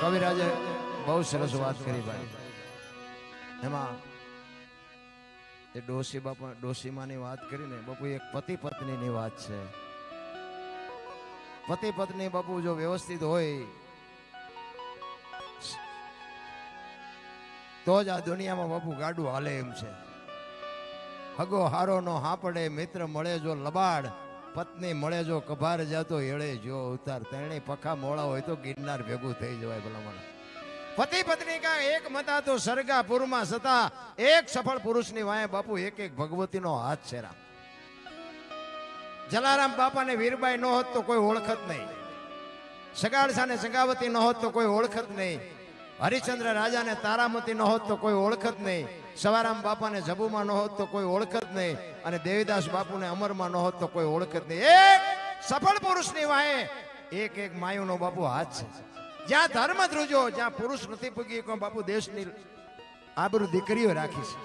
કવિરાજે બહુ સરસ વાત કરી ભાઈ. એમાં એ ડોસી બાપા ડોસીમાની વાત કરીને બાપુ એક પતિ પત્નીની વાત છે. પતિ પત્ની બાપુ જો વ્યવસ્થિત હોય તો જ આ દુનિયામાં બાપુ ગાડું હાલે એમ છે. હગો હારો નો હાપડે, મિત્ર મળે જો લબાડ, પત્ની મળે જો કભાર જાતો એળે જો ઉતાર. તેણે પખા મોળા હોય તો ગિરનાર ભેગું થઈ જવાય. ભલા મને પતિ પત્ની કા એક મતા તો સરગાપુરમાં સતા, એક સફળ પુરુષની વાય બાપુ એક એક ભગવતીનો હાથ છે. રામ જલારામ બાપાને વીરબાઈ ન હોત તો કોઈ ઓળખત નહીં. સગાડસાને સંગાવતી ન હોત તો કોઈ ઓળખત નહીં. હરિશ્ચંદ્ર રાજાને તારામતી ન હોત તો કોઈ ઓળખત નહીં. સવારામ બાપાને જબુમાં ન હોત તો કોઈ ઓળખત નહીં. અને દેવીદાસ બાપુને અમરમાં ન હોત તો કોઈ ઓળખત નહીં. એક સફળ પુરુષની વાહે એક એક માયુનો બાપુ હાથ છે. જ્યાં ધર્મ ધ્રુજો, જ્યાં પુરુષ નથી પૂગી કોઈ બાપુ દેશની આબરૂ દીકરીઓ રાખી છે.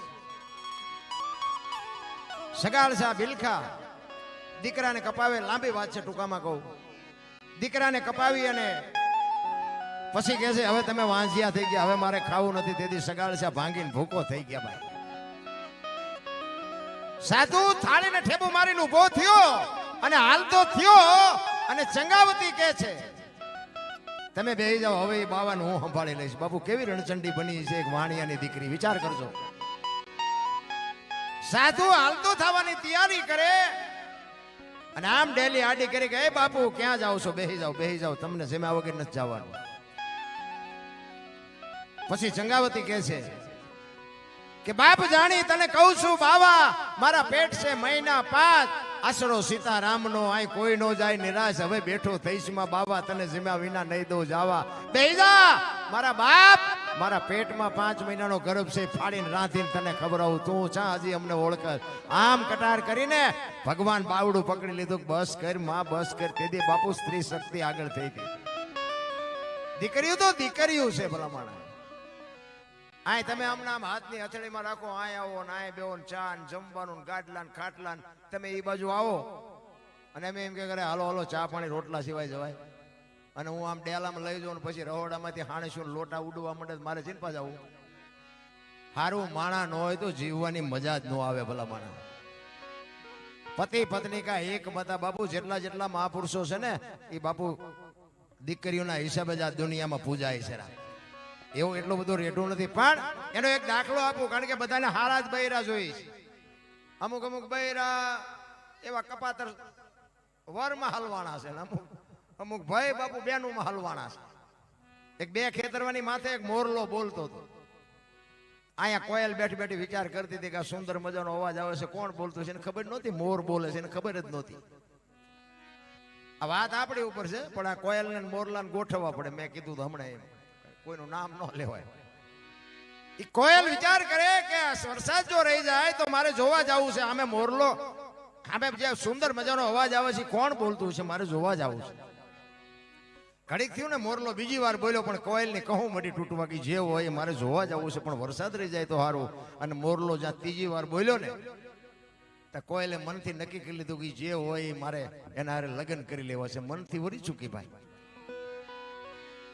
સગાળસા બિલખા દીકરાને કપાવે, લાંબી વાત છે ટૂંકામાં કહું. દીકરાને કપાવી અને પછી કહે છે હવે તમે વાંઝિયા થઈ ગયા, હવે મારે ખાવું નથી. તેથી સગાળસા ભાંગીને ભૂકો થઈ ગયા. ભાઈ સાધુ થાળીને ઠેબુ મારીને ઉભો થયો અને હાલતો થયો અને ચંગાવતી કહે છે તમે બેહી જાઓ, હવે એ બાવાને હું સંભાળી લઈશ. બાપુ કેવી રણચંડી બની છે એક વાણિયાની દીકરી, વિચાર કરજો. સાધુ હાલતો થવાની તૈયારી કરે અને આમ ડેલી આડી કરી કે એ બાપુ ક્યાં જાઓ છો, બેહી જાઓ, તમને જમ્યા વગર નથી જવાનું. પછી ચંગાવતી કહે છે કે બાપ જાણી તને કહું છું બાવા, મારા પેટ છે મહિના 5, આશરો સીતારામનો, આય કોઈ નો જાય નિરાશ. હવે બેઠો થઈશ માં બાવા, તને જમ્યા વિના નહીં દઉં જાવા. બેહી જા મારા બાપ, મારા પેટમાં 5 મહિનાનો ગર્ભ છે, ફાડીને રાંધીને તને ખબરાવું. તું ચા હજી અમને ઓળખ. આમ કટાર કરીને ભગવાન બાવડું પકડી લીધું. બસ કર માં, બસ કર. તેથી બાપુ સ્ત્રી શક્તિ આગળ થઈ ગઈ. દીકરીઓ તો દીકરીઓ છે ભલા માણસ. આય તમે હમણાં હાથની હથેળીમાં રાખો, આય આવો ને આય બેવો ને ચા ને જમવાનું ને ગાડલા ને ખાટલા, તમે એ બાજુ આવો અને અમે એમ કે કરે હાલો હાલો ચા પાણી રોટલા સિવાય જવાય. અને હું આમ ડેલામાં લઈ જાઉં પછી રહોડામાંથી હાણેશું લોટા ઉડવા માંડે, મારે ચિંતા જવું. હારું માણા ન હોય તો જીવવાની મજા જ ન આવે ભલા માણા. પતિ પત્ની કા એક મતા બાપુ. જેટલા જેટલા મહાપુરુષો છે ને એ બાપુ દીકરીઓના હિસાબે જ આ દુનિયામાં પૂજાય છે. એવું એટલું બધું રેઢું નથી, પણ એનો એક દાખલો આપું, કારણ કે બધાને હારા જ બૈરા જોઈશ. અમુક અમુક બૈરા એવા કપાતર વરમાં હલવાણા છે, અમુક ભાઈ બાપુ બેનુંમાં હલવાણા છે. એક 2 ખેતરવાની માથે એક મોરલો બોલતો હતો. અહીંયા કોયલ બેઠી બેઠી વિચાર કરતી હતી કે આ સુંદર મજાનો અવાજ આવે છે, કોણ બોલતું છે એને ખબર નહોતી. મોર બોલે છે એને ખબર જ નહોતી. આ વાત આપણી ઉપર છે, પણ આ કોયલ ને મોરલાને ગોઠવવા પડે. મેં કીધું તો હમણાં એમ કોઈનું નામ ન લેવાય. એ કોયલ વિચાર કરે કે વરસાદ જો રહી જાય તો મારે જોવા જવું છે. આમે મોરલો, આમે જે સુંદર મજાનો અવાજ આવે છે કોણ બોલતું છે, મારે જોવા જવું છે. ઘડીક થયું ને મોરલો બીજી વાર બોલ્યો, પણ કોયલની કહું મટી તૂટવા કે જે હોય મારે જોવા જવું છે, પણ વરસાદ રહી જાય તો સારું. અને મોરલો જ્યાં 3જી વાર બોલ્યો ને તો કોયલે મનથી નક્કી કરી લીધું કે જે હોય મારે એના હારે લગ્ન કરી લેવા છે. મનથી વળી ચૂકી ભાઈ.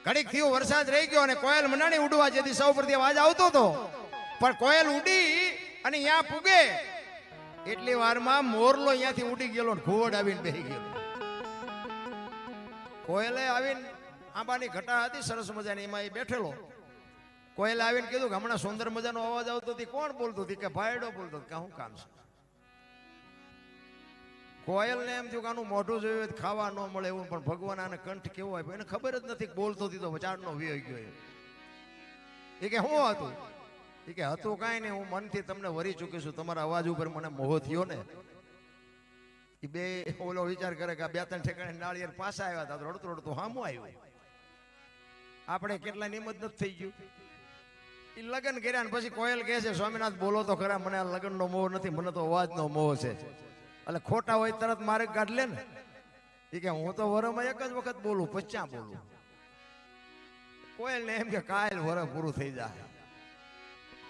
ઘડીક થયું વરસાદ રહી ગયો અને કોયલ મનાણી ઉડવા, જેથી સૌ પરથી અવાજ આવતો હતો. પણ કોયલ ઉડી અને અહીંયા પૂગે એટલી વારમાં મોરલો અહીંયાથી ઉડી ગયેલો, ઘોડ આવીને બેસી ગયો. કોયલે આવીને આંબાની ઘટા હતી સરસ મજાની, એમાં એ બેઠેલો. કોયલે આવીને કીધું કે હમણાં સુંદર મજાનો અવાજ આવતો હતી, કોણ બોલતું હતી? કે ભાઈડો બોલતો. કે શું કામ છે? કોયલને એમ થયું કે આનું મોઢું જોયું ખાવા ન મળે એવું, પણ ભગવાન આને કંઠ કેવો હોય એને ખબર જ નથી. બોલતો હતી તો ચારનો વિયો ગયો. એ કે શું હતું? એ કે હતું કાંઈ નહીં, હું મનથી તમને વરી ચૂકી છું, તમારા અવાજ ઉપર મને મોહ થયો ને. એ બે ઓલો વિચાર કરે કે 2-3 ઠેકાણે નાળિયેર પાછા આવ્યા હતા, રડતું રડતું હામું આવ્યું. આપણે કેટલા નિમત નથી થઈ ગયું. એ લગ્ન કર્યા ને પછી કોયલ કહે છે સ્વામિનાથ બોલો તો ખરા, મને આ લગ્નનો મોહ નથી, મને તો અવાજનો મોહ છે. એટલે ખોટા હોય તરત મારે કાઢ લે ને. એ કે હું તો વરમાં એક જ વખત બોલું, પછી બોલું. કોયલ ને એમ કે કાલ વર પૂરું થઈ જાય.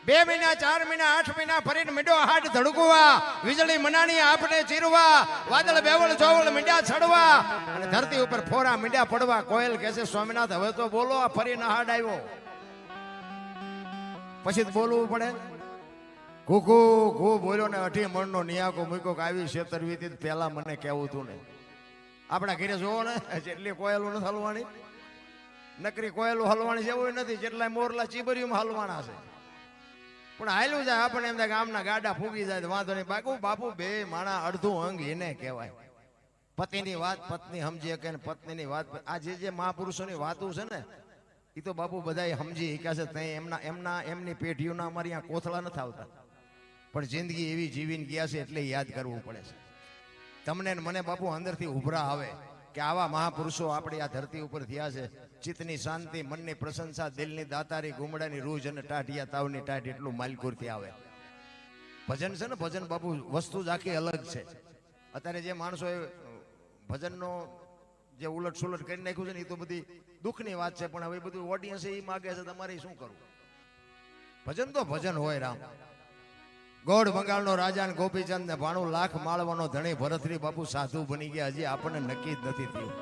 2 મહિના 4 મહિના 8 મહિના ફરીને મીંડો હાડ ધડકવા, વીજળી મનાણી આપને ચીરવા, વાદળ બેવળ જોવળ મીંડા છડવા અને ધરતી ઉપર ફોરા મીંડા પડવા. કોયલ કહે છે સ્વામિનાથ હવે તો બોલો, આ ફરીને હાડ આવ્યો. પછી જ બોલવું પડે. ઘૂઘુ ઘૂ બોલ્યો ને 18 મણનો નિયાકો મૂક્યો કે આવી છેતરવીતી પેલા મને કેવું તું ને. આપણા ઘરે જોવો ને જેટલી કોયલું નથી હલવાણી, નકરી કોયલું હલવાણી જેવું નથી, જેટલા મોરલા ચીબરીઓમાં હલવાના છે. પણ હાલ્યું જાય આપણે એમ થાય ગામના ગાડા ફૂગી જાય વાંધો નહીં. બાપુ બે માણા અડધું અંગ એને કહેવાય. પતિની વાત પત્ની સમજી શકે ને પત્નીની વાત આ જે મહાપુરુષોની વાતો છે ને એ તો બાપુ બધા સમજી શક્યા છે. એમની પેઢીઓના અમારી અહીંયા કોથળા નથી આવતા, પણ જિંદગી એવી જીવીને ગયા છે એટલે યાદ કરવું પડે છે. તમને ને મને બાપુ અંદરથી ઉભરા આવે કે આવા મહાપુરુષો આપણી આ ધરતી ઉપર થયા છે. ચિત્તની શાંતિ, મનની પ્રશંસા, દિલની દાતારી, ગુમડાની રૂજ અને ટાઢિયા તાવની ટાઢ એટલું માલકુરથી આવે. ભજન છે ને ભજન બાપુ વસ્તુ જ આખી અલગ છે. અત્યારે જે માણસોએ ભજનનો જે ઉલટ સુલટ કરી નાખ્યું છે ને એ તો બધી દુઃખની વાત છે. પણ હવે બધું ઓડિયન્સ એ માગે છે, તમારે શું કરવું? ભજન તો ભજન હોય. રામ ગોળ બંગાળનો રાજા ને ગોપીચંદ ને 92 લાખ માળવાનો ધણી ભરતરી બાપુ સાધુ બની ગયા. હજી આપણને નક્કી જ નથી થયું.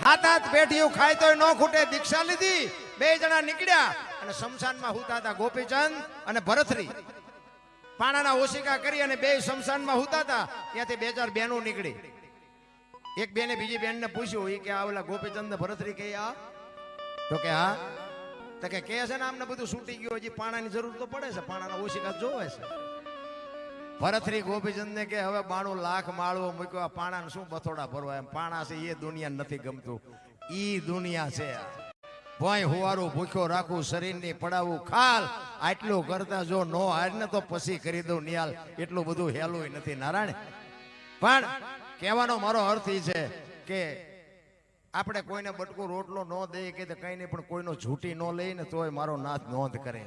હાથ પેઢીઓ ખાય તોય ન ખૂટે. દીક્ષા લીધી, 2 જણા નીકળ્યા અને શમશાનમાં હુતા હતા. ગોપીચંદ અને ભરતરી પાણાના ઓશિકા કરી અને 2 શમશાનમાં હુતા હતા. ત્યાંથી 2-4 બહેનો નીકળી. એક બેને બીજી બેનને પૂછ્યું એ કે આવેલા ગોપીચંદ ને ભરતરી કે આ તો કે હા તો કે છે ને આમને બધું છૂટી ગયું, હજી પાણાની જરૂર તો પડે છે, પાણાના ઓશિકા જોવે છે. ભરતરી ગોપીચંદ ને કે હવે 92 લાખ માળવો મૂક્યો, આ પાણાને શું બથોડા ભરવા? એમ પાણા છે એ દુનિયા નથી ગમતું, ઈ દુનિયા છે. ભોય હુવારું ભૂખ્યો રાખું, શરીરની પડાવું ખાલ, આટલું કરતા જો નો હાર ને તો પછી કરી દઉં નિયાલ. એટલું બધું હેલું નથી નારાયણ. પણ કહેવાનો મારો અર્થ એ છે કે આપણે કોઈને બટકો રોટલો ન દઈએ કે કઈ નહીં, પણ કોઈનો ઝૂંટી ન લઈએ ને તોય મારો નાથ નોંધ કરે.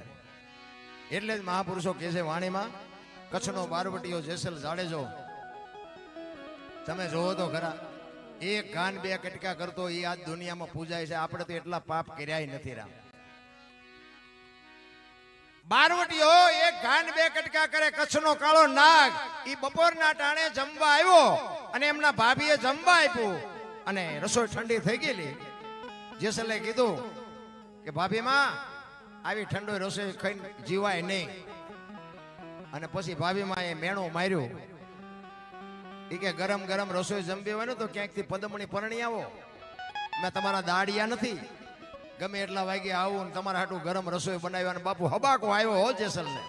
એટલે જ મહાપુરુષો કહે છે વાણીમાં, કચ્છનો બારવટીયો જેસલ જાડેજો તમે જોવો તો ખરા, એક ગાન 2 કટકા કરતો એ આજ દુનિયામાં પૂજાય છે. આપણે તો એટલા પાપ કર્યા નથી. રામ બારવટીયો એક ગાન 2 કટકા કરે. કચ્છનો કાળો નાગ ઈ બપોરના ટાણે જમવા આવ્યો અને એમના ભાભીએ જમવા આપ્યું અને રસોઈ ઠંડી થઈ ગયેલી. જેસલે કીધું કે ભાભી માં આવી ઠંડો રસોઈ ખાઈને જીવાય નહીં. અને પછી ભાભી માં એ મેણું માર્યું. એ કે ગરમ ગરમ રસોઈ જમવી હોય ને તો ક્યાંકથી પદમણી પરણી આવો, મેં તમારા દાડિયા નથી. ગમે એટલા વાગે આવું ને તમારા હાટું ગરમ રસોઈ બનાવ્યા. અને બાપુ હબાકો આવ્યો હો જેસલ ને.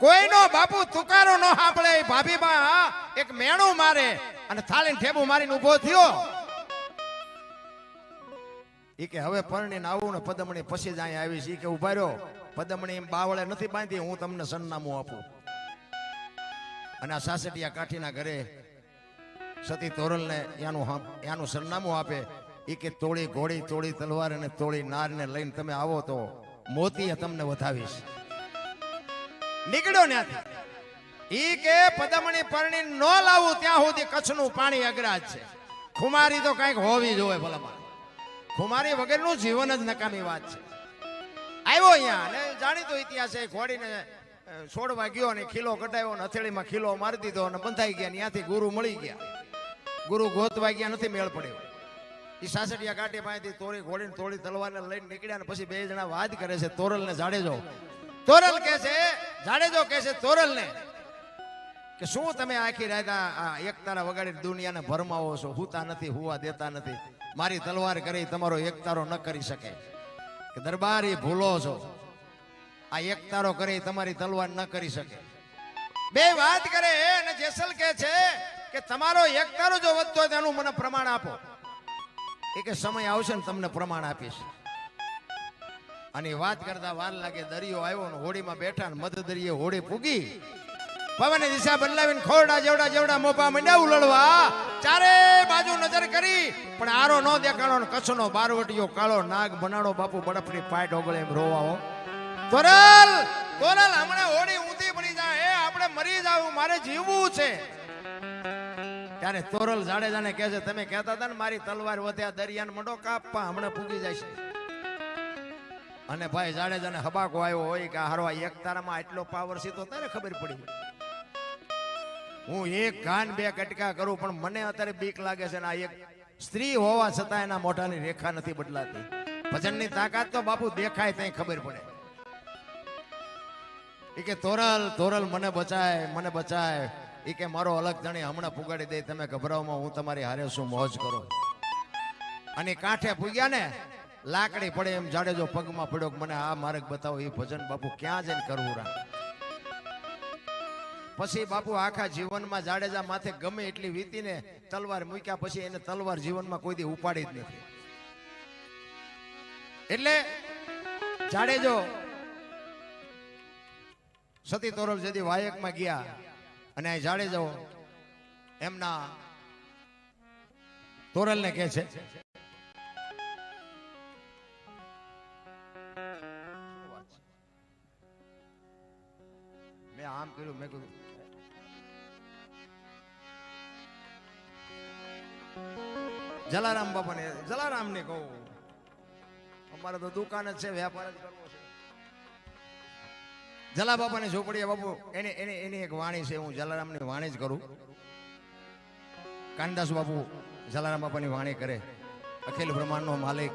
કોઈનો બાપુ તુકારો ન સાંભળે. ભાભી માં એક મેણું મારે અને થાળીને ઠેબુ મારીને ઉભો થયો. એ કે હવે પરણીને આવું ને પદમણી પછી જ અહીંયા આવીશ. એ કે ઉભા રહ્યો, પદમણી એમ બાવળે નથી બાંધી, હું તમને સરનામું આપું. અને આ સાસટિયા કાઠીના ઘરે સતી તોરલને એનું સરનામું આપે. એ કે તોડી ઘોડી, તોડી તલવાર અને તોડી નારને લઈને તમે આવો તો મોતીએ તમને વધાવીશ. નીકળ્યો ત્યાંથી. ઈ કે પદમણી પરણી ન લાવું ત્યાં સુધી કચ્છનું પાણી અગ્રાજ છે. ખુમારી તો કઈક હોવી જોઈએ ભલામાં. ખુમારી વગરનું જીવન જ નકામી વાત છે. આવ્યો અહીંયા અને જાણીતો ઇતિહાસ છે. ઘોડીને છોડવા ગયો અને ખીલો કટાવ્યો ને હથેળીમાં ખીલો મારી દીધો અને બંધાઈ ગયા. ત્યાંથી ગુરુ મળી ગયા. ગુરુ ગોતવા ગયા, નથી મેળ પડ્યો. એ સાસટિયા કાઢી પાસેથી તોડી ઘોડીને તોડી તલવારને લઈને નીકળ્યા. ને પછી 2 જણા વાત કરે છે, તોરલ ને જાડેજો. તોરલ કે છે, જાડેજો કે છે તોરલ ને કે શું તમે આખી રાત આ એક તારા વગાડી દુનિયાને ભરમાવો છો? હુતા નથી, હુવા દેતા નથી. મારી તલવાર કરી તમારો એક તારો ન કરી શકે. કે દરબાર એ ભૂલો છો, આ એક તારો કરી તમારી તલવાર ન કરી શકે. 2 વાત કરે અને જેસલ કે છે કે તમારો એક તારો જો વધતો હોય તેનું મને પ્રમાણ આપો. એ કે સમય આવશે ને તમને પ્રમાણ આપીશ. અને વાત કરતા વાર લાગે. દરિયો આવ્યો ને હોડીમાં બેઠા ને મધ દરિયે હોડી પૂગી. પવન દિશા બદલાવીને ખોરડા જેવડા મોપા મંડ્યા ઉલળવા. ચારે બાજુ નજર કરી પણ આરો ન દેખાણો. કચ્છનો બારવટીયો કાળો નાગ બનાડો બાપુ બરફની પાટ ઓગળે એમ રોવાઓ. તોરલ હમણાં હોડી ઊંધી પડી જાય, આપણે મરી જાવું, મારે જીવવું છે. ત્યારે તોરલ જાડેજાને કહે છે તમે કહેતા હતા ને મારી તલવાર વધ્યા દરિયાને મંડો કાપવા, હમણાં પૂગી જાય છે. અને ભાઈ જાડેજાને હબાકો આવ્યો હોય કે હારવા એક તારામાં આટલો પાવર છે તો તારે ખબર પડી. હું એક કાન બે કટકા કરું પણ મને અત્યારે બીક લાગે છે ને આ એક સ્ત્રી હોવા છતાં એના મોઢાની રેખા નથી બદલાતી. ભજનની તાકાત તો બાપુ દેખાય ત્યાં ખબર પડે. એ કે તોરલ તોરલ મને બચાય એ કે મારો અલગ જાણી હમણાં પુગાડી દે, તમે ગભરાવમાં હું તમારી હારે શું મોજ કરો. અને કાંઠે પૂગ્યા ને લાકડી પડે એમ જાડેજો પગમાં પડ્યો કે મને આ માર્ગ બતાવો. એ ભજન બાપુ ક્યાં જઈને કરવું રા. પછી બાપુ આખા જીવનમાં જાડેજા માથે ગમે એટલી વીતીને તલવાર મૂક્યા પછી એને તલવાર જીવનમાં કોઈ દી ઉપાડી જ નથી. એટલે જાડેજો સતી તોરલ જેથી વાયકમાં ગયા અને આ જાડેજો એમના તોરલને કહે છે મેં આમ કર્યું, મેં કીધું જલારામ બાપાને જલારામને કહું અમારે તો દુકાન જ છે, વેપાર જ કરવો છે. જલા બાપાની ઝોપડી બાપુ એની એક વાણી છે, હું જલારામની વાણી જ કરું. કાનદાસ બાપુ જલારામ બાપાની વાણી કરે. અખિલ બ્રહ્માંડનો માલિક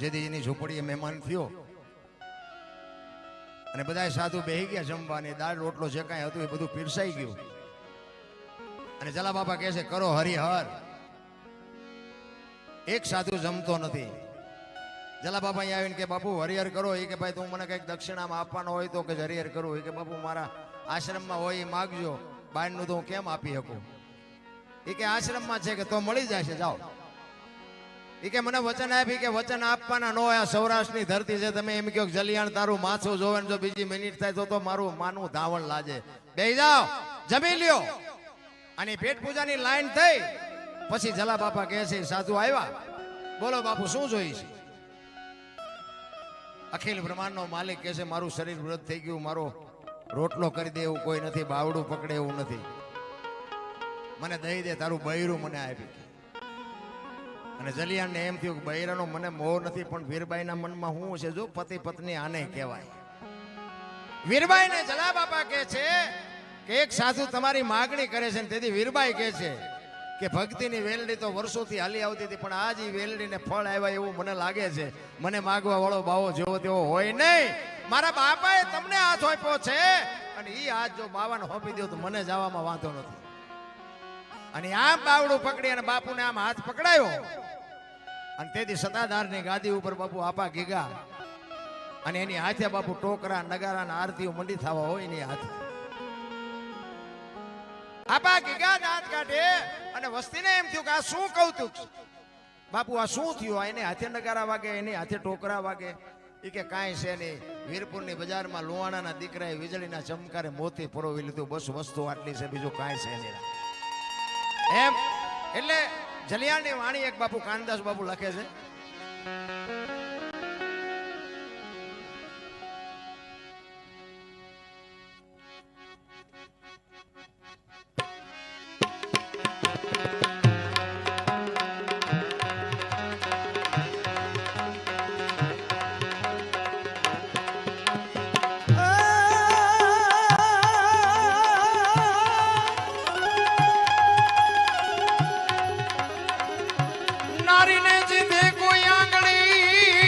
જેથી એની ઝોપડીએ મહેમાન થયો અને બધા સાધુ બેહી ગયા જમવાની, દાળ રોટલો જે કાંઈ હતું એ બધું પીરસાઈ ગયું. અને જલા બાપા કહે છે કરો હરિહર. એક સાધુ જમતો નથી. જલા બાપા અહીંયા આવીને કે બાપુ હરિહર કરો. એ કે ભાઈ તું મને કંઈક દક્ષિણામાં આપવાનો હોય તો કે હરિહર કરું. એ કે બાપુ મારા આશ્રમમાં હોય એ માગજો, બહારનું તો હું કેમ આપી શકું. એ કે આશ્રમમાં છે કે તો મળી જશે, જાઓ. એ કે મને વચન આપી કે વચન આપવાના નો. આ સૌરાષ્ટ્રની ધરતી છે, તમે એમ કહો જલિયાણ તારું માથું જોવે જો બીજી મિનિટ થાય તો મારું માનવું ધાવણ લાજે. બેહી જાઓ, જમી લ્યો. અને પેટ પૂજાની લાઈન થઈ પછી જલા બાપા કહે છે સાધુ આવ્યા, બોલો બાપુ શું જોઈશ. અખિલ બ્રહ્માંડનો માલિક કહે છે મારું શરીર વૃદ્ધ થઈ ગયું, મારો રોટલો કરી દે એવું કોઈ નથી, બાવડું પકડે એવું નથી, મને દઈ દે, તારું બૈરું મને આપી. અને જલિયાણને એમ થયું કે બૈરાનો મને મોહ નથી, પણ વીરબાઈના મનમાં શું છે જો પતિ પત્ની આને કહેવાય. વીરબાઈને જલા બાપા કહે છે કે એક સાધુ તમારી માગણી કરે છે. તેથી વીરબાઈ કહે છે કે ભક્તિની વેલડી તો વર્ષોથી હાલી આવતી હતી, પણ આજ એ વેલડીને ફળ આવ્યા એવું મને લાગે છે. મને માગવા વાળો બાવો જેવો તેવો હોય નહીં. મારા બાપાએ તમને હાથ આપ્યો છે અને એ હાથ જો બાવાને હોપી દો તો મને જવામાં વાંધો નથી. અને આમ બાવડું પકડી અને બાપુને આમ હાથ પકડાયો અને તેથી સતાધારની ગાદી ઉપર બાપુ આપા ગીગા અને એની હાથે બાપુ ટોકરા નગારા અને આરતીઓ મંડી થવા હોય એની હાથે આપા ગીગા દાંત કાઢે અને વસ્તીને એમ થયું કે આ શું કૌતુક બાપુ, આ શું થયું. એને હાથે નગારા વાગે, એની હાથે ટોકરા વાગે. એ કે કાંઈ છે નહીં, વીરપુરની બજારમાં લુવાણાના દીકરાએ વીજળીના ચમકારે મોતી પરોવી લીધું, બસ વસ્તુ આટલી છે, બીજું કાંઈ છે નહીં એમ. એટલે જલિયાણની વાણી એક બાપુ કાનદાસ બાપુ લખે છે નારીને જીધે કોઈ આંગળી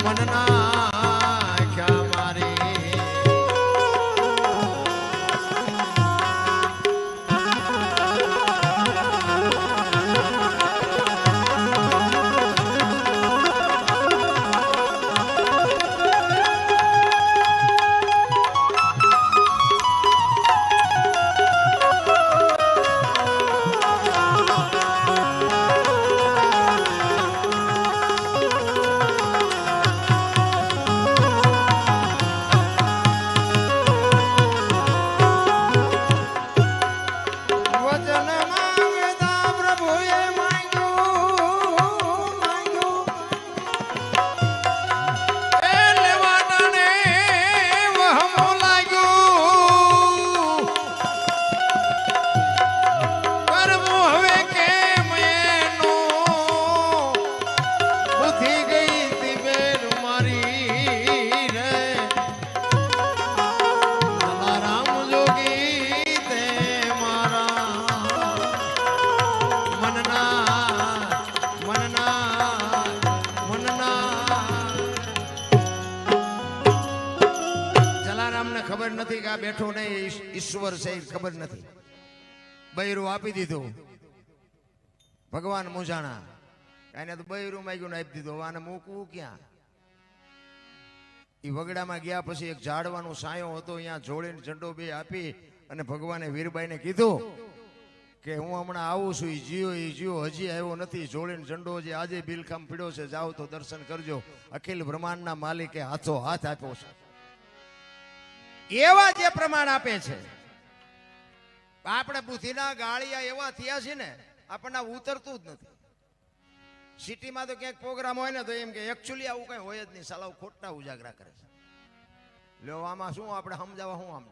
મનના ખ્યા મારી ખબર નથી કે આ બેઠો નહીં ઈશ્વર છે ખબર નથી બૈરું આપી દીધું ભગવાન મૂંઝાણા એને તો બૈરું માંગ્યું ને આપી દીધું આને મૂકવું ક્યાં એ વગડામાં ગયા પછી એક ઝાડવાનો સાયો હતો અહીંયા જોડીને ઝંડો બે આપી અને ભગવાને વીરબાઈને કીધું કે હું હમણાં આવું છું એ જીવો હજી આવ્યો નથી જોડીને ઝંડો જે આજે બિલખામ પીડ્યો છે જાઓ તો દર્શન કરજો અખિલ બ્રહ્માંડના માલિકે હાથો હાથ આપ્યો છે એવા જે પ્રમાણ આપે છે આપણે બુદ્ધિના ગાળિયા એવા થયા છે ને આપણને ઉતરતું જ નથી સિટીમાં તો ક્યાંક પ્રોગ્રામ હોય ને તો એમ કે એકચ્યુઅલી આવું કઈ હોય જ નહીં સાલા ખોટા ઉજાગરા કરે છે લ્યો આમાં શું આપણે સમજાવવા શું આમ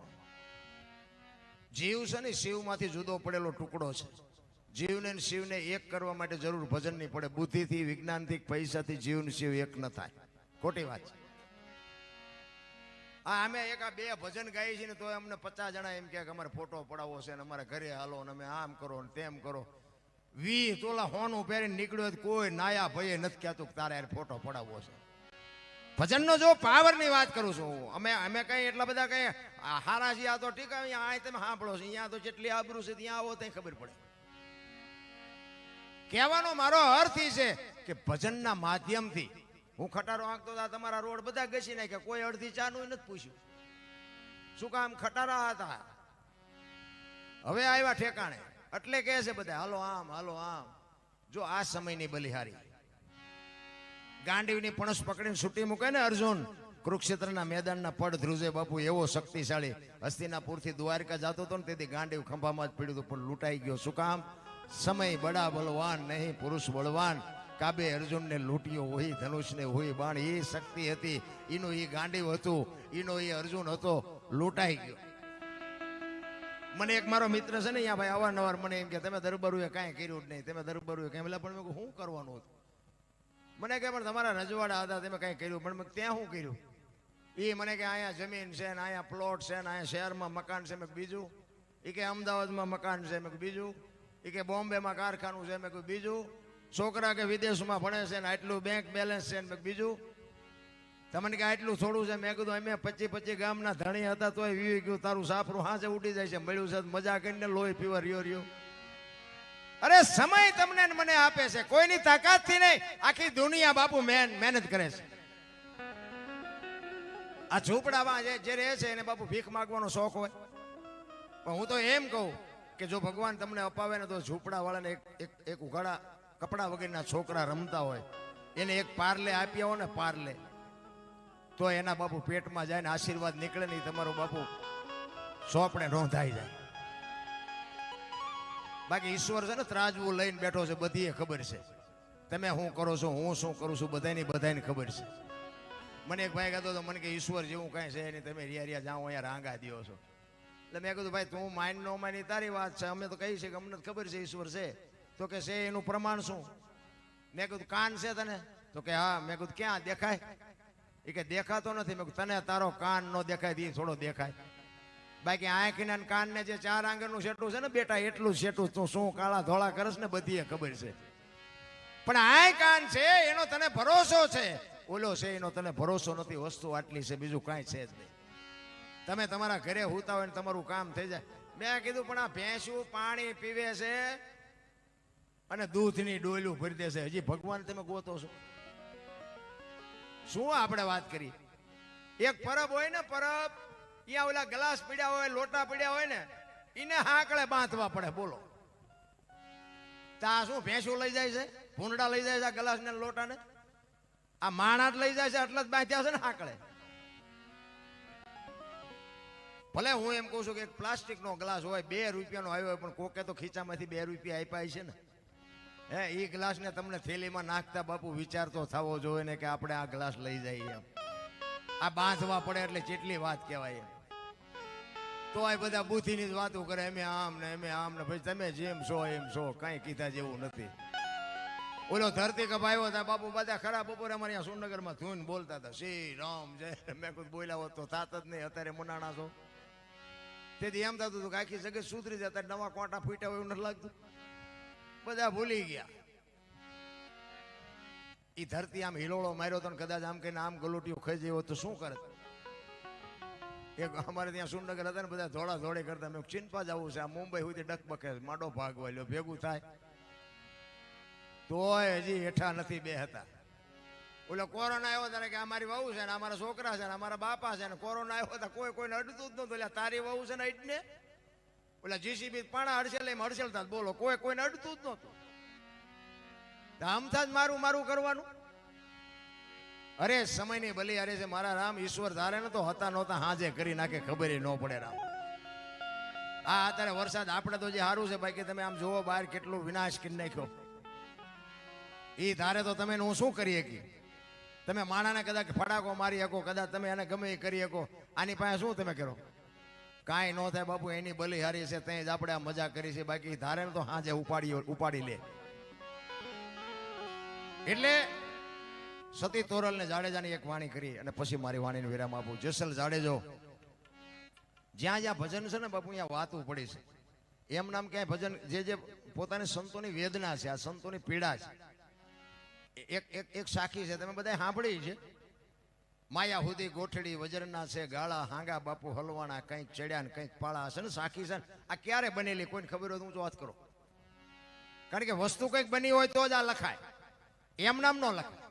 જીવ છે ને શિવમાંથી જુદો પડેલો ટુકડો છે જીવને શિવને એક કરવા માટે જરૂર ભજન નહીં પડે બુદ્ધિથી વિજ્ઞાનથી પૈસાથી જીવને શિવ એક ન થાય ખોટી વાત છે હા અમે એક આ બે ભજન ગાઈએ છીએ ને તો અમને 50 જણા એમ કે અમારે ફોટો પડાવવો છે ને અમારે ઘરે હાલો ને અમે આમ કરો ને તેમ કરો 20 તોલા હોનું પહેરીને નીકળ્યો કોઈ નાયા ભયે નથી કહેતું કે તારે ફોટો પડાવવો છે ભજનનો જો પાવરની વાત કરું છું અમે કઈ એટલા બધા કઈ હારા છીએ આ તો ઠીક અહીંયા તમે સાંભળો છો અહીંયા તો જેટલી આબરૂ છે ત્યાં આવો ત્યાં ખબર પડે કહેવાનો મારો અર્થ એ છે કે ભજનના માધ્યમથી હું ખટારો આંકતો હતા તમારા રોડ બધા ઘસી નાખ્યા કોઈ અડધી ચાનું નથી પૂછ્યું શું કામ ખટારા હતા હવે આવ્યા ઠેકાણે એટલે કહે છે બધા હાલો આમ જો આ સમયની બલિહારી ગાંડીવની પણસ પકડીને છૂટી મૂકે ને અર્જુન કુરુક્ષેત્રના મેદાનના પડ ધ્રુજે બાપુ એવો શક્તિશાળી હસ્તિનાપુરથી દ્વારકા જતો હતો ને તેથી ગાંડીવ ખંભામાં જ પડ્યું હતું પણ લૂંટાઈ ગયો શું કામ સમય બડા બલવાન નહીં પુરુષ બળવાન કાબે અર્જુનને લૂંટ્યો હોય ધનુષને હોય બાણ એ શક્તિ હતી એનું એ ગાંડીવ હતું એનો એ અર્જુન હતો લૂંટાઈ ગયો મને એક મારો મિત્ર છે ને અહીંયા ભાઈ અવારનવાર મને એમ કે તમે દરબારુએ કાંઈ કર્યું જ નહીં તમે દરબારુએ કાંઈ એટલે પણ મેં શું કરવાનું હતું મને કહે પણ તમારા રજવાડા હતા તમે કાંઈ કર્યું પણ મેં ત્યાં શું કર્યું એ મને કે અહીંયા જમીન છે ને અહીંયા પ્લોટ છે ને અહીંયા શહેરમાં મકાન છે મેં બીજું એ કે અમદાવાદમાં મકાન છે મેં બીજું એ કે બોમ્બેમાં કારખાનું છે મેં કોઈ બીજું છોકરા કે વિદેશમાં ભણે છે ને આટલું બેંક બેલેન્સ છે ને બીજું તમને કે આટલું થોડું છે મેં કીધું અમે 25 ગામના ધણી હતા તોય વીવી ગયું તારું સાફરું હાજે ઉડી જાય છે મળ્યું છે મજા કરીને લોહી પીવા રહ્યો અરે સમય તમને મને આપે છે કોઈની તાકાતથી નહીં આખી દુનિયા બાપુ મહેનત કરે છે આ ઝૂંપડામાં જે રહે છે એને બાપુ ભીખ માગવાનો શોખ હોય પણ હું તો એમ કહું કે જો ભગવાન તમને અપાવે ને તો ઝૂંપડા વાળાને એક ઉઘાડા કપડા વગરના છોકરા રમતા હોય એને એક પાર્લે આપ્યા હોય ને પાર્લે તો એના બાપુ પેટમાં જાય ને આશીર્વાદ નીકળે ને તમારો બાપુ સોપડે નોંધાઈ જાય બાકી ઈશ્વર છે ને ત્રાજવું લઈને બેઠો છે બધી ખબર છે તમે શું કરો છો હું શું કરું છું બધાને ખબર છે મને એક ભાઈ કહેતો હતો મને કે ઈશ્વર જેવું કાંઈ છે નહીં તમે રિયા જાઓ અહીંયા રાંગા દો છો એટલે મેં કીધું ભાઈ તું માઇન નો માની તારી વાત છે અમે તો કહી છે કે અમને ખબર છે ઈશ્વર છે તો કે છે એનું પ્રમાણ શું મેં કીધું કાન છે તને તો કે હા મેં કીધું ક્યાં દેખાય એ કે દેખાતો નથી મેં કીધું તને તારો કાન નો દેખાય એ થોડો દેખાય બાકી આંખના કાન ને જે 4 આંગળનું શેટું છે ને બેટા એટલું શેટું તું શું કાળા ધોળા કરસ ને બધી ખબર છે પણ આંખ કાન છે એનો તને ભરોસો છે ઓલો છે એનો તને ભરોસો નથી, વસ્તુ આટલી છે, બીજું કાંઈ છે જ નહીં. તમે તમારા ઘરે હુતા હોય ને તમારું કામ થઈ જાય. મેં કીધું પણ આ ભેંસું પાણી પીવે છે અને દૂધની ડોલું ભરી દેશે, હજી ભગવાન તમે ગોતો છો? શું આપણે વાત કરી? એક પરબ હોય ને, પરબ અહીંયા ઓલા ગ્લાસ પીડ્યા હોય, લોટા પીડ્યા હોય ને, એને હાકળે બાંધવા પડે. બોલો, તા શું ભેંસું લઈ જાય છે? ભૂંડા લઈ જાય છે આ ગ્લાસ ને લોટા ને? આ માણા જ લઈ જાય છે, એટલા જ બાંધ્યા છે ને હાકળે. ભલે હું એમ કહું છું કે એક પ્લાસ્ટિક નો ગ્લાસ હોય, 2 રૂપિયાનો આવ્યો હોય, પણ કોકે તો ખીચામાંથી 2 રૂપિયા આપ્યા છે ને. એ ગ્લાસ ને તમને થેલીમાં નાખતા બાપુ વિચાર તો થવો જોઈએ ને કે આપણે આ ગ્લાસ લઈ જઈએ. એમ આ બાંધવા પડે એટલે જેટલી વાત કહેવાય એમ. તો આ બધા બુદ્ધિની જ વાતો કરે, એમે આમ ને ભાઈ તમે જેમ છો એમ છો, કાંઈ કીધા જેવું નથી. ઓલો ધરતી કપ આવ્યો હતા બાપુ, બધા ખરા બપોરે અમારે અહીંયા સુરનગરમાં ધૂન બોલતા હતા, શ્રી રામ જય. મેં કોઈ બોલ્યા હોત તો થાત જ નહીં, અત્યારે મનાણા છો. તેથી એમ થતું હતું કે આખી જગત સુધરી જાય, અત્યારે નવા કોટા ફૂટ્યા હોય એવું નથી લાગતું. બધા ભૂલી ગયા. એ ધરતી આમ હિલોળો માર્યો તો કદાચ આમ કહીને આમ ગલોટીઓ ખાઈ જાય તો શું કરે? એક અમારે ત્યાં સુરનગર હતા ને, બધા ધોળા ધોળી કરતા. મેં ચિંતા જવું છે, આ મુંબઈ સુધી ડકબકે માડો ભાગ વાળ્યો, ભેગું થાય તોય હજી હેઠા નથી બે હતા. ઓલો કોરોના આવ્યો ત્યારે કે અમારી વહુ છે ને, અમારા છોકરા છે ને, અમારા બાપા છે ને. કોરોના આવ્યો હતા કોઈ કોઈને અડતું જ નતું. એટલે તારી વહુ છે ને એટલે ઓલા જીસીબી પાણા હડસેલ એમ હડસેલતા. બોલો, કોઈ કોઈને અડતું જ નતું. આમથા જ મારું કરવાનું. અરે સમયની બલી અરે છે મારા રામ. ઈશ્વર ધારે ને તો હતા નહોતા હાજે કરી નાખે, ખબર ન પડે રામ. આ અત્યારે વરસાદ આપણે તો જે સારું છે ભાઈ કે તમે આમ જોવો બહાર કેટલું વિનાશ કરી નાખ્યો. એ ધારે તો તમે હું શું કરી શકી? તમે માણાને કદાચ ફટાકો મારી શકો, કદાચ તમે એને ગમે એ કરી શકો. આની પાસે શું તમે કરો? કાંઈ ન થાય બાપુ, એની બલી હારી છે, ત્યાં જ આપણે આ મજા કરી છે. બાકી ધારે તો હાજે ઉપાડી લે. એટલે સતી તોરલ ને જાડેજાની એક વાણી કરી અને પછી મારી વાણીને વિરામ આપું. જેસલ જાડેજો જ્યાં જ્યાં ભજન છે ને બાપુ, અહીંયા વાતું પડી છે. એમ નામ ક્યાંય ભજન જે પોતાની સંતોની વેદના છે, આ સંતોની પીડા છે. એક સાખી છે, તમે બધા સાંભળી છે. માયા હુદી ગોઠડી વજરના છે ગાળા, હાંગા બાપુ હલવાણા, કંઈક ચડ્યા ને કંઈક પાળા. છે ને સાખી છે. આ ક્યારે બનેલી કોઈને ખબર હોય તો હું વાત કરો. કારણ કે વસ્તુ કંઈક બની હોય તો જ આ લખાય, એમ નામ ન લખાય.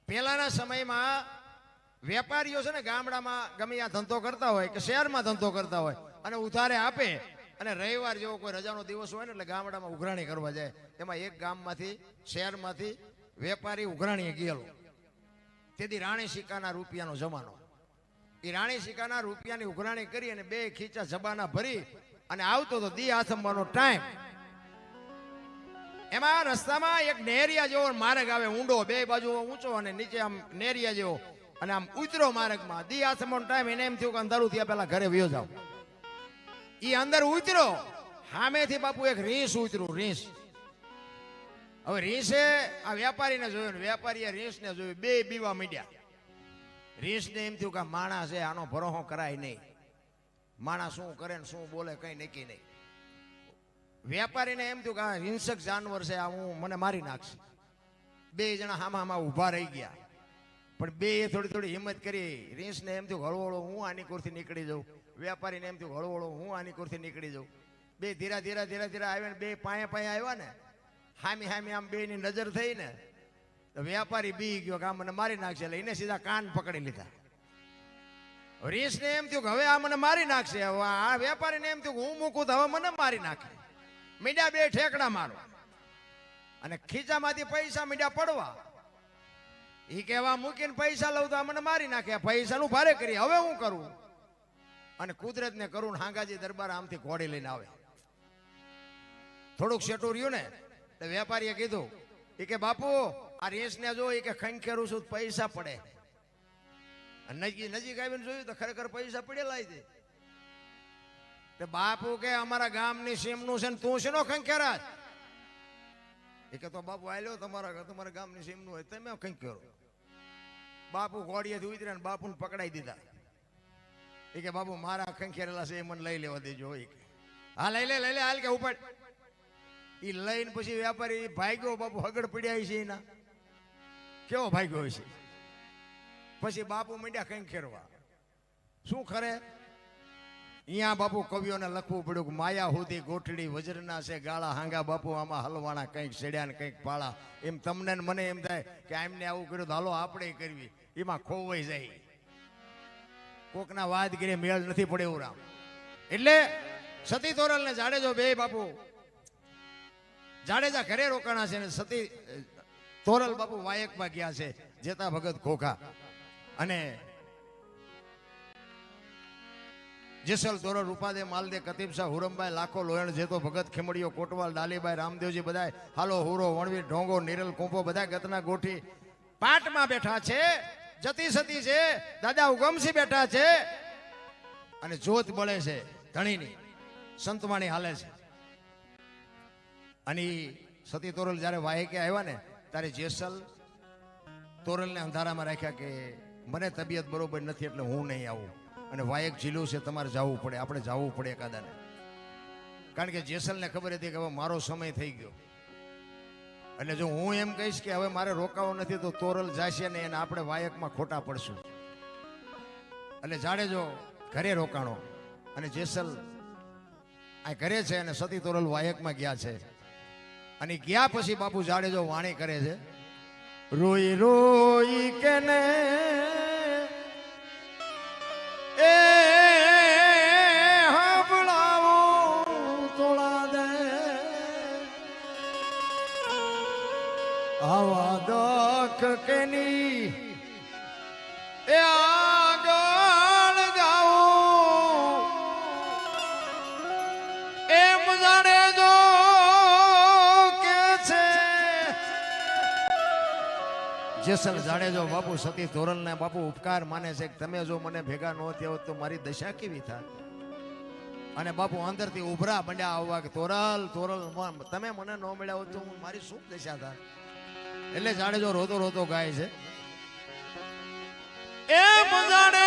પહેલાના સમયમાં વેપારીઓ છે ને ગામડામાં ગમે ત્યાં ધંધો કરતા હોય કે શહેરમાં ધંધો કરતા હોય અને ઉધારે આપે, અને રવિવાર જેવો કોઈ રજાનો દિવસ હોય ને એટલે ગામડામાં ઉઘરાણી કરવા જાય. એમાં એક ગામમાંથી શહેરમાંથી વેપારી ઉઘરાણીએ ગયેલો. તેથી રાણી સિક્કાના રૂપિયાનો જમાનો. એ રાણી સિક્કાના રૂપિયાની ઉઘરાણી કરી અને 2 ખીચા જબાના ભરી અને આવતો તો દી આથમવાનો ટાઈમ. એમાં રસ્તામાં એક નેરિયા જેવો માર્ગ આવે, ઊંડો, 2 બાજુ ઊંચો અને નીચે આમ નેરિયા જેવો, અને આમ ઉતરો માર્ગમાં. દી આથમવાનો ટાઈમ. એને એમ થયું કે અંધારું થયા પેલા ઘરે વયો જાવ. એ અંદર ઉતરો, સામેથી બાપુ એક રીંછ ઉતર્યું. રીંછ. હવે રીંછે આ વેપારીને જોયું ને વેપારીએ રીંછને જોયું. 2 બીવા મીડ્યા. રીંછને એમ થયું કે માણસ છે, આનો ભરોસો કરાય નહીં. માણસ શું કરે ને શું બોલે કઈ નક્કી નહીં. વેપારીને એમ થયું કે આ હિંસક જાનવર છે, આ મને મારી નાખશે. 2 જણા હામાં ઉભા રહી ગયા. પણ 2 થોડી હિંમત કરી. રીંછને એમ થયું હળવળો હું આની કોરથી નીકળી જાઉં. વેપારીને એમ થયું હળવળો હું આની કોરથી નીકળી જાઉં. 2 ધીરા આવ્યા ને 2 પાયા આવ્યા ને, હામી આમ 2 ની નજર થઈ ને તો વેપારી બી ગયો કે આ મને મારી નાખશે. એટલે એને સીધા કાન પકડી લીધા. રીંછને એમ થયું કે હવે આ મને મારી નાખશે. હવે આ વેપારીને એમ થયું કે હું મૂકું તો હવે મને મારી નાખે. મીડા 2 ઠેકડા મારો અને ખીચામાંથી પૈસા મીડા પડવા. એ કહેવા મૂકીને પૈસા લઉં તો આ મને મારી નાખે. પૈસાનું ભારે કરી, હવે હું કરું? અને કુદરતને કરું. હાંગાજી દરબાર આમથી ઘોડી લઈને આવે. થોડુંક શેટું રહ્યું ને એટલે વેપારીએ કીધું એ કે બાપુ આ રીંછને જો એ કે ખંખેરું છું પૈસા પડે. નજીક આવીને જોયું તો ખરેખર પૈસા પડેલા છે. બાપુ કે અમારા ગામની સીમનું છે ને તું શેનો ખંખેરાજ? એ કે તો બાપુ આલ્યો તમારા ગામની સીમનું હોય તમે ખંખેરો. બાપુ ઘોડીએથી ઉતર્યા ને બાપુને પકડાઈ દીધા. એ કે બાપુ મારા ખંખેરેલા છે એ મને લઈ લેવા દેજો. હા લઈ લે હાલ કે ઉપાડ. એ લઈને પછી વેપારી ભાગ્યો. બાપુ હગડ પડ્યા છે એના. કેવો ભાગ્યો છે. પછી બાપુ માંડ્યા કંઈક ખેરવા. શું ખરે? અહીંયા બાપુ કવિઓને લખવું પડ્યું કે માયા સુધી ગોઠડી વજ્રના છે ગાળા હાંગા બાપુ આમાં હલવાણા કંઈક સેડ્યા ને કંઈક પાળા. એમ તમને ને મને એમ થાય કે એમને આવું કર્યું તો હાલો આપણે કરવી, એમાં ખોવાઈ જાય. કોકના વાદ ગીરે મેળ નથી પડે એવું રામ. એટલે સતી તોરલ ને જાડેજો બે બાપુ, જાડેજા ઘરે રોકાણા છે ને સતી તોરલ બાપુ વાયકમાં ગયા છે જેતા ભગત ખોખા. અને જેસલ તોરલ રૂપાદે માલદે કતીબ શાહ હુરમભાઈ લાખો લોયણ જેતો ભગત ખેમડીઓ કોટવાલ ડાલીભાઈ રામદેવજી બધાય હાલો હુરો વણવીર ઢોંગો નિરલ કોંપો બધા ગતના ગોઠી પાટમાં બેઠા છે. જતી સતી છે, દાદા ઉગમસી બેઠા છે અને જોત બળે છે ધણીની સંતવાણી હાલે છે. અને સતી તોરલ જયારે વાયકે આવ્યા ને ત્યારે જેસલ તોરલને અંધારામાં રાખ્યા કે મને તબિયત બરોબર નથી એટલે હું નહીં આવું અને વાયક ઝીલું છે, તમારે જવું પડે, આપણે જવું પડે એકાદાને. કારણ કે જેસલને ખબર હતી કે હવે મારો સમય થઈ ગયો. એટલે જો હું એમ કહીશ કે હવે મારે રોકાવો નથી તો તોરલ જાશે ને એને આપણે વાયકમાં ખોટા પડશું. એટલે જાડેજો ઘરે રોકાણો અને જેસલ આ ઘરે છે અને સતી તોરલ વાયકમાં ગયા છે. અને ગયા પછી બાપુ જાડેજો વાણી કરે છે, રોઈ રોઈ કે ને એ હબળાવો તોળા દે આવા દખ કેની એ આગળ ગાઓ એમ જાડેજો કે છે. જેસલ જાડેજો બાપુ સતી તોરલ ને બાપુ ઉપકાર માને છે કે તમે જો મને ભેગા ન થયા હોત તો મારી દશા કેવી થાય. અને બાપુ અંદરથી ઉભરા બંડ્યા આવવા કે તોરલ તોરલ તમે મને ન મળ્યા હોત તો મારી શું દશા થાય. એટલે જાડેજો રોતો રોતો ગાય છે, એ જાડે